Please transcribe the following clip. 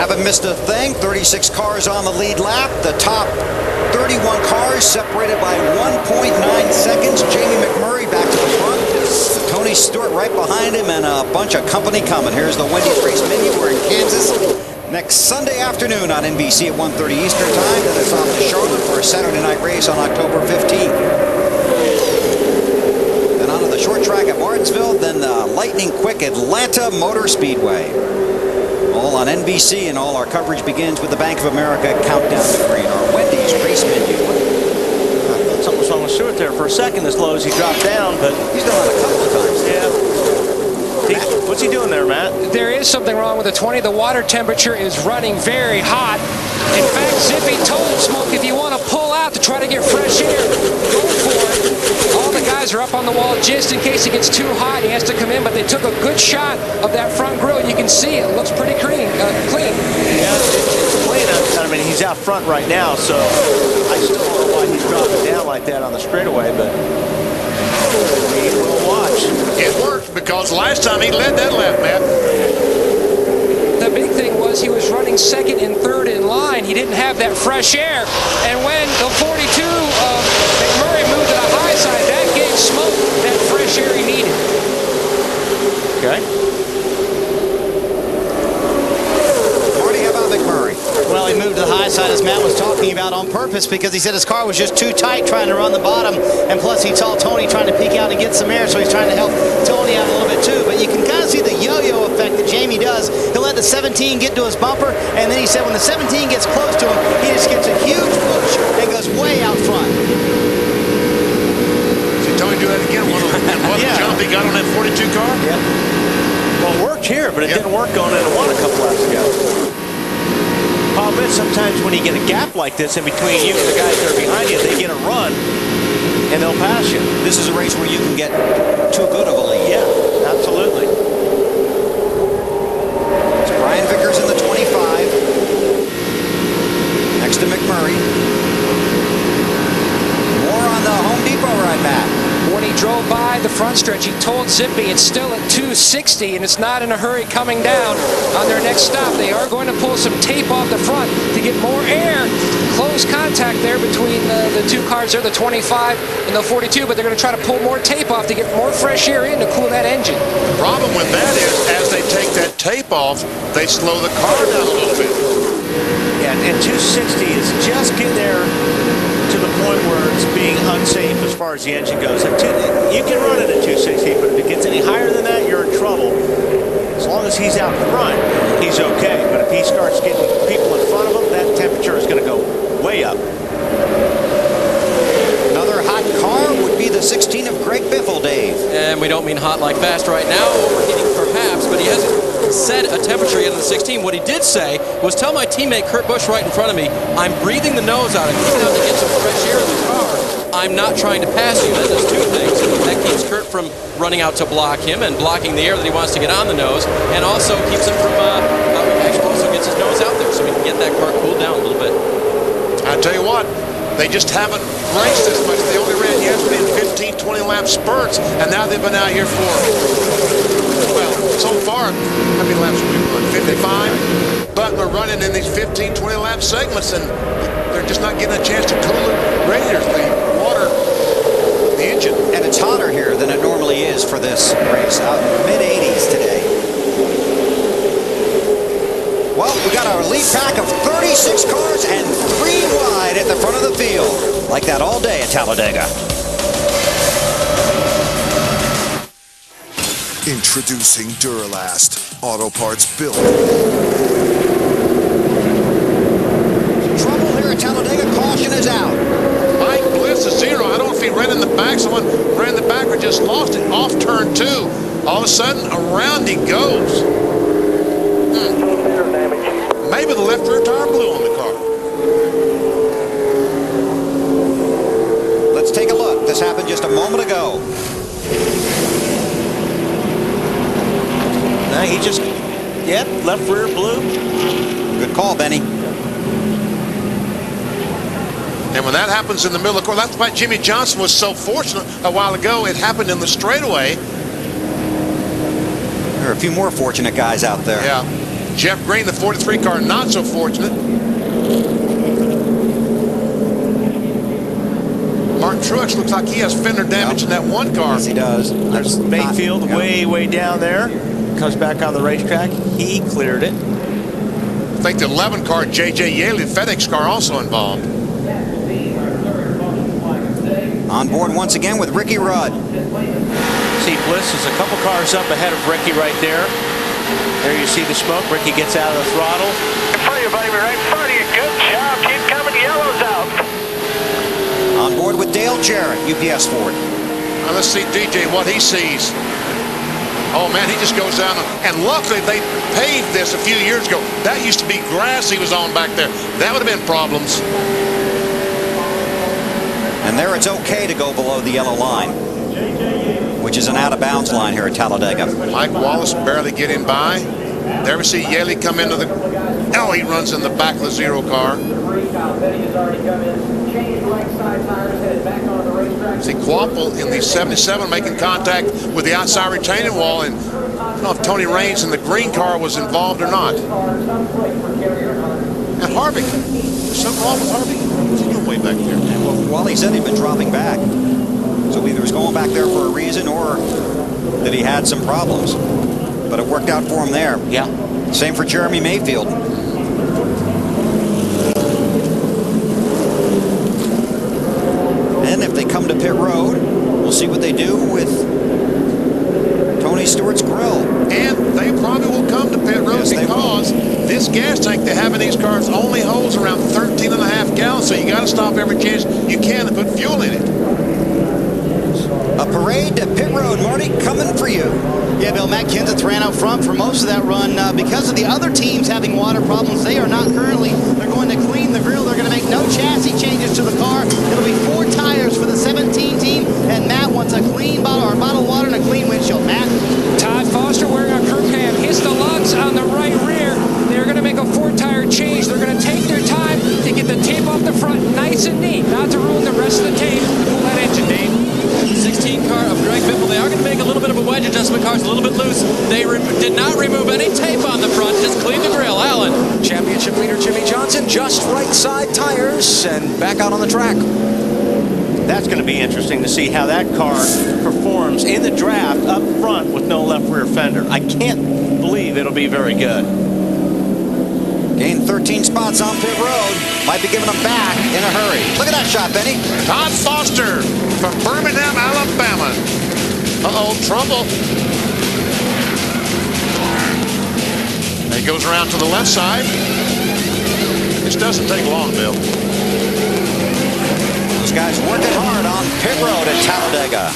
Haven't missed a thing. 36 cars on the lead lap. The top 31 cars separated by 1.9 seconds. Jamie McMurray back to the front. Tony Stewart right behind him, and a bunch of company coming. Here's the Wendy's race menu. We're in Kansas next Sunday afternoon on NBC at 1:30 Eastern Time. Then it's off to Charlotte for a Saturday night race on October 15th. Then on to the short track at Martinsville, then the lightning quick Atlanta Motor Speedway. All on NBC, and all our coverage begins with the Bank of America countdown to green. Our Wendy's race menu. Something was wrong with Stewart there for a second. As low as he dropped down, but He's done it a couple of times. Yeah. What's he doing there, Matt? There is something wrong with the 20. The water temperature is running very hot. In fact, Zippy told Smoke, if you want to pull out to try to get fresh air, go for it. All the guys are up on the wall just in case it gets too hot. He has to come in, but they took a good shot of that front grille. You can see it looks pretty clean. Yeah, it's clean. I mean, he's out front right now, so I still don't know why he's dropping down like that on the straightaway, but we will watch. It worked because last time he led that lap, Matt. The big thing was he was running second and third in line. He didn't have that fresh air. And when the 42 of McMurray moved to the high side, that gave Smoke that fresh air he needed. Okay. Marty, how about McMurray? Well, he moved to the high side, as Matt was talking about, on purpose, because he said his car was just too tight trying to run the bottom, and plus he saw Tony trying to peek out and get some air, so he's trying to help Tony out a little bit too. But you can kind of see the yo-yo effect that Jamie does. He'll let the 17 get to his bumper, and then he said when the 17 gets close to him, he just gets a huge push and goes way out front. See Tony do that again. What jump he got on that 42 car? Yeah. Well, it worked here, but it didn't work going into one a couple laps ago. Problem is, sometimes when you get a gap like this in between you and the guys that are behind you, they get a run, and they'll pass you. This is a race where you can get too good of a lead. Yeah, absolutely. It's Brian Vickers in the 25. Next to McMurray. More on the Home Depot ride, Matt. When he drove by the front stretch, he told Zippy it's still at 260 and it's not in a hurry coming down on their next stop. They are going to pull some tape off the front to get more air. Close contact there between the two cars there, the 25 and the 42, but they're going to try to pull more tape off to get more fresh air in to cool that engine. The problem with that is, as they take that tape off, they slow the car down a little bit. Yeah, and 260 is just getting there to the point where it's being unsafe as far as the engine goes. You can run it at 260, but if it gets any higher than that, you're in trouble. As long as he's out front, he's okay. But if he starts getting people in front of him, that temperature is going to go way up. Another hot car would be the 16 of Greg Biffle, Dave. And we don't mean hot like fast right now, overheating perhaps, but he hasn't said a temperature yet in the 16. What he did say was tell my teammate Kurt Busch right in front of me, I'm breathing the nose out. I'm coming out to get some fresh air in the car. I'm not trying to pass you. That does two things. That keeps Kurt from running out to block him and blocking the air that he wants to get on the nose, and also keeps him from, actually also gets his nose out there so we can get that car cooled down a little bit. I tell you what, they just haven't raced as much. They only ran yesterday in 15, 20 lap spurts, and now they've been out here for, well, so far, how many laps have we run? 55? But we're running in these 15, 20 lap segments, and they're just not getting a chance to cool the radiators, the water, the engine. And it's hotter here than it normally is for this race. Out in the mid-80s today. Well, we got our lead pack of 36 cars and 3 wide at the front of the field. Like that all day at Talladega. Introducing Duralast, auto parts built. Trouble here at Talladega. Caution is out. Mike Bliss is 0. I don't know if he ran in the back. Someone ran in the back or just lost it off turn 2. All of a sudden, around he goes. Maybe the left rear tire blew on the car. Let's take a look. This happened just a moment ago. Now he just, left rear blew. Good call, Benny. And when that happens in the middle of the course, that's why Jimmy Johnson was so fortunate a while ago. It happened in the straightaway. There are a few more fortunate guys out there. Yeah. Jeff Green, the 43 car, not so fortunate. Martin Truex looks like he has fender damage in that one car. Yes, he does. There's Mayfield way down there. Comes back on the racetrack. He cleared it. I think the 11 car, J.J. Yaley, the FedEx car, also involved. On board once again with Ricky Rudd. See, Bliss is a couple cars up ahead of Ricky right there. There you see the smoke. Ricky gets out of the throttle. In front of you, buddy. Right in front of you. Good job. Keep coming. Yellow's out. On board with Dale Jarrett, UPS Ford. Now let's see DJ what he sees. Oh man, he just goes down, and luckily they paved this a few years ago. That used to be grass he was on back there. That would have been problems. And there it's okay to go below the yellow line, which is an out-of-bounds line here at Talladega. Mike Wallace barely getting by. There we see Yaley come into the... Oh, he runs in the back of the 0 car. See Quapple in the 77 making contact with the outside retaining wall, and I don't know if Tony Raines in the green car was involved or not. And Harvick, there's something wrong with Harvick? What's he doing way back there? Well, he said he'd been dropping back. So either he was going back there for a reason or that he had some problems. But it worked out for him there. Yeah. Same for Jeremy Mayfield. And if they come to pit road, we'll see what they do with Tony Stewart's grill. And they probably will come to pit road because this gas tank they have in these cars only holds around 13.5 gallons, so you got to stop every chance you can to put fuel in it. A parade to pit road, Marty, coming for you. Yeah, Bill, Matt Kenseth ran out front for most of that run. Because of the other teams having water problems, they are not currently. They're going to clean the grill. They're going to make no chassis changes to the car. It'll be 4 tires for the 17 team, and Matt wants a clean bottle of water and a clean windshield. Matt? Todd Foster wearing a crew cam. His deluxe on the right rear. They're going to make a 4-tire change. They're going to take their time to get the tape off the front nice and neat, not to ruin the rest of the tape to pull that engine, Dave. 16 car of Greg Biffle. They are going to make a little bit of a wedge adjustment. Car's a little bit loose. They did not remove any tape on the front, just clean the grill. Alan. Championship leader Jimmy Johnson, just right side tires and back out on the track. That's going to be interesting to see how that car performs in the draft up front with no left rear fender. I can't believe it'll be very good. Gained 13 spots on pit road. Might be giving them back in a hurry. Look at that shot, Benny. Todd Foster from Birmingham, Alabama. Uh-oh, trouble. He goes around to the left side. This doesn't take long, Bill. Those guys working hard on pit road at Talladega.